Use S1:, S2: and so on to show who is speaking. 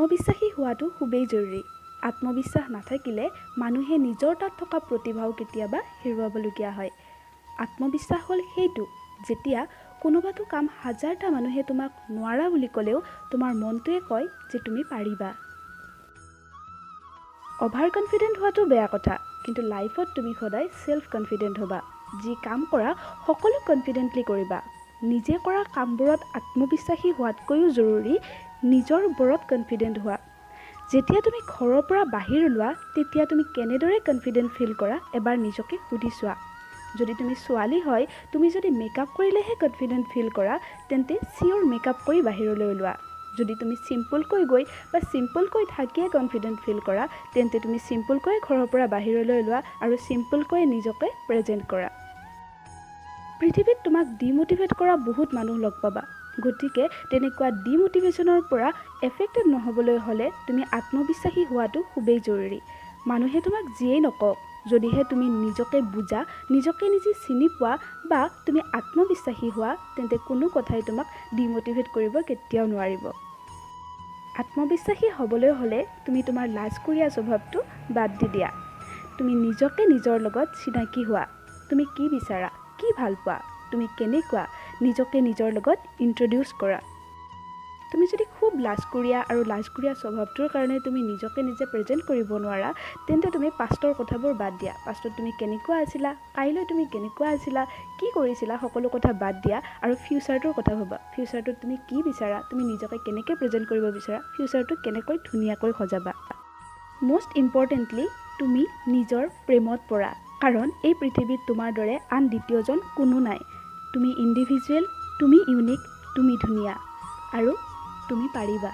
S1: আত্মবিশ্বাসী হোৱাটো খুবেই জৰুৰী। আত্মবিশ্বাস নাথাকিলে মানুহে নিজৰ তাত থকা প্ৰতিভাও কেতিয়াবা হেৰুৱাবলগীয়া হয়। আত্মবিশ্বাস হ'ল সেইটো, যেতিয়া কোনোবাটো কাম হাজাৰটা মানুহে তোমাক নোৱাৰা বুলি ক'লেও তোমাৰ মনটোৱে কয় যে তুমি পাৰিবা। অভাৰ কনফিডেণ্ট হোৱাটো বেয়া কথা, কিন্তু লাইফত তুমি সদায় চেল্ফ কনফিডেণ্ট হ'বা। যি কাম কৰা সকলো কনফিডেণ্টলি কৰিবা। নিজে কৰা কামবোৰত আত্মবিশ্বাসী হোৱাতকৈও জৰুৰী নিজৰ ওপৰত কনফিডেণ্ট হোৱা। যেতিয়া তুমি ঘৰৰ পৰা বাহিৰ ওলোৱা তেতিয়া তুমি কেনেদৰে কনফিডেণ্ট ফিল কৰা এবাৰ নিজকে সুধি চোৱা। যদি তুমি ছোৱালী হয়, তুমি যদি মেকআপ কৰিলেহে কনফিডেণ্ট ফিল কৰা তেন্তে চিয়'ৰ মেকআপ কৰি বাহিৰলৈ ওলোৱা। যদি তুমি চিম্পলকৈ গৈ বা চিম্পলকৈ থাকিয়ে কনফিডেণ্ট ফিল কৰা তেন্তে তুমি চিম্পলকৈ ঘৰৰ পৰা বাহিৰলৈ ওলোৱা আৰু চিম্পলকৈ নিজকে প্ৰেজেণ্ট কৰা। পৃথিৱীত তোমাক ডিম'টিভেট কৰা বহুত মানুহ লগ পাবা। গতিকে তেনেকুৱা ডিম'টিভেশ্যনৰ পৰা এফেক্টেড নহ'বলৈ হ'লে তুমি আত্মবিশ্বাসী হোৱাটো খুবেই জৰুৰী। মানুহে তোমাক যিয়েই নকওক, যদিহে তুমি নিজকে বুজা, নিজকে নিজে চিনি পোৱা বা তুমি আত্মবিশ্বাসী হোৱা তেন্তে কোনো কথাই তোমাক ডিম'টিভেট কৰিব কেতিয়াও নোৱাৰিব। আত্মবিশ্বাসী হ'বলৈ হ'লে তুমি তোমাৰ লাজকুৰীয়া স্বভাৱটো বাদ দি দিয়া। তুমি নিজকে নিজৰ লগত চিনাকি হোৱা। তুমি কি বিচাৰা, কি ভাল পোৱা, তুমি কেনেকুৱা, নিজকে নিজৰ লগত ইন্ট্ৰডিউচ কৰা। তুমি যদি খুব লাজকুৰীয়া আৰু লাজকুৰীয়া স্বভাৱটোৰ কাৰণে তুমি নিজকে নিজে প্ৰেজেণ্ট কৰিব নোৱাৰা তেন্তে তুমি পাষ্টৰ কথাবোৰ বাদ দিয়া। পাষ্টত তুমি কেনেকুৱা আছিলা, কাইলৈ তুমি কেনেকুৱা আছিলা, কি কৰিছিলা, সকলো কথা বাদ দিয়া আৰু ফিউচাৰটোৰ কথা ভাবা। ফিউচাৰটোত তুমি কি বিচাৰা, তুমি নিজকে কেনেকৈ প্ৰেজেণ্ট কৰিব বিচাৰা, ফিউচাৰটো কেনেকৈ ধুনীয়াকৈ সজাবা। মষ্ট ইম্পৰ্টেণ্টলি তুমি নিজৰ প্ৰেমত পৰা, কাৰণ এই পৃথিৱীত তোমাৰ দৰে আন দ্বিতীয়জন কোনো নাই। তুমি ইণ্ডিভিজুৱেল, তুমি ইউনিক, তুমি ধুনীয়া আৰু তুমি পাৰিবা।